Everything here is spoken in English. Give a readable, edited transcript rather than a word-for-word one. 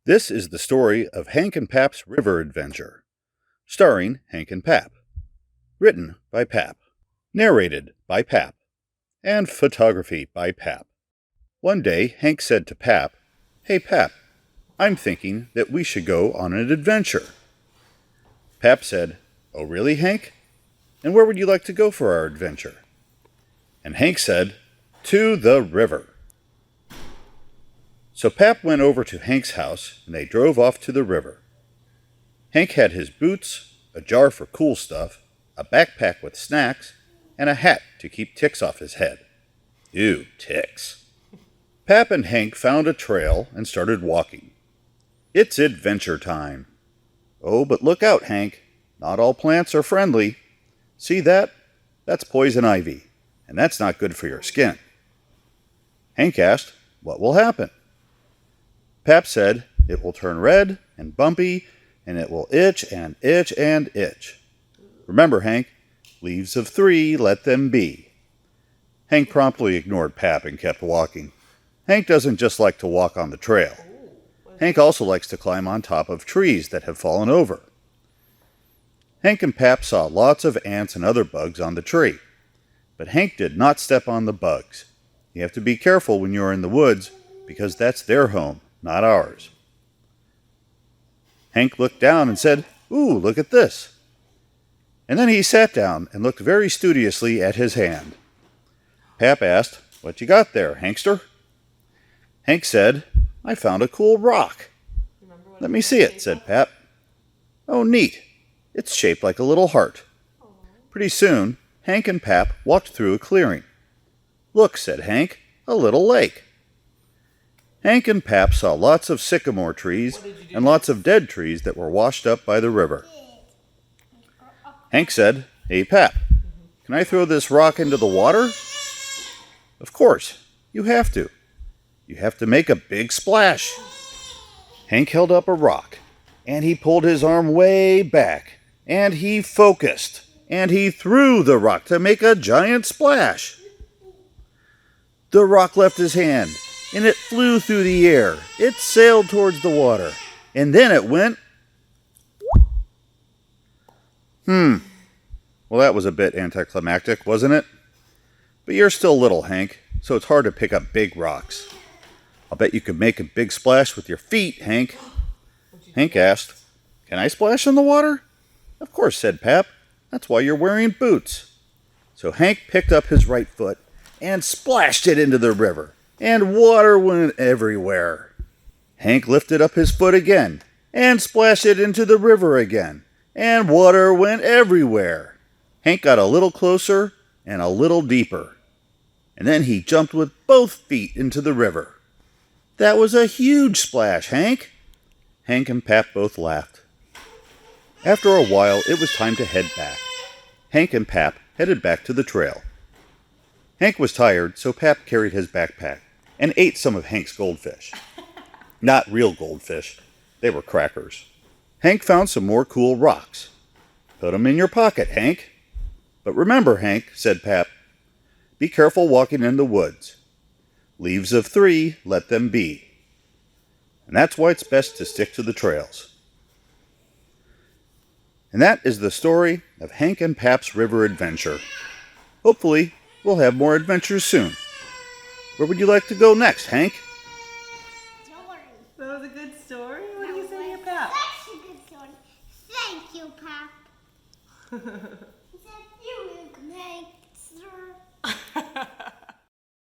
This is the story of Hank and Pap's River Adventure, starring Hank and Pap. Written by Pap. Narrated by Pap. And photography by Pap. One day, Hank said to Pap, "Hey Pap, I'm thinking that we should go on an adventure." Pap said, "Oh really, Hank? And where would you like to go for our adventure?" And Hank said, "To the river." So Pap went over to Hank's house, and they drove off to the river. Hank had his boots, a jar for cool stuff, a backpack with snacks, and a hat to keep ticks off his head. Ew, ticks. Pap and Hank found a trail and started walking. It's adventure time. Oh, but look out, Hank. Not all plants are friendly. See that? That's poison ivy, and that's not good for your skin. Hank asked, "What will happen?" Pap said, "It will turn red and bumpy, and it will itch and itch and itch. Remember, Hank, leaves of 3, let them be." Hank promptly ignored Pap and kept walking. Hank doesn't just like to walk on the trail. Hank also likes to climb on top of trees that have fallen over. Hank and Pap saw lots of ants and other bugs on the tree. But Hank did not step on the bugs. You have to be careful when you are in the woods, because that's their home, not ours. Hank looked down and said, "Ooh, look at this." And then he sat down and looked very studiously at his hand. Pap asked, "What you got there, Hankster?" Hank said, "I found a cool rock." "Let me see it," said Pap. "Oh, neat. It's shaped like a little heart." Pretty soon, Hank and Pap walked through a clearing. "Look," said Hank, "a little lake." Hank and Pap saw lots of sycamore trees and lots of dead trees that were washed up by the river. Hank said, "Hey Pap, can I throw this rock into the water?" "Of course, you have to. You have to make a big splash." Hank held up a rock, and he pulled his arm way back, and he focused, and he threw the rock to make a giant splash. The rock left his hand, and it flew through the air. It sailed towards the water, and then it went... Well, that was a bit anticlimactic, wasn't it? But you're still little, Hank, so it's hard to pick up big rocks. I'll bet you could make a big splash with your feet, Hank. Hank asked, "Can I splash in the water?" "Of course," said Pap. "That's why you're wearing boots." So Hank picked up his right foot and splashed it into the river, and water went everywhere. Hank lifted up his foot again and splashed it into the river again, and water went everywhere. Hank got a little closer and a little deeper, and then he jumped with both feet into the river. "That was a huge splash, Hank." Hank and Pap both laughed. After a while, it was time to head back. Hank and Pap headed back to the trail. Hank was tired, so Pap carried his backpack and ate some of Hank's goldfish. Not real goldfish. They were crackers. Hank found some more cool rocks. "Put 'em in your pocket, Hank." "But remember, Hank," said Pap, "be careful walking in the woods. Leaves of 3, let them be. And that's why it's best to stick to the trails." And that is the story of Hank and Pap's river adventure. Hopefully, we'll have more adventures soon. Where would you like to go next, Hank? That was a good story. What do you say to your Pap? That's a good story. Thank you, Pap.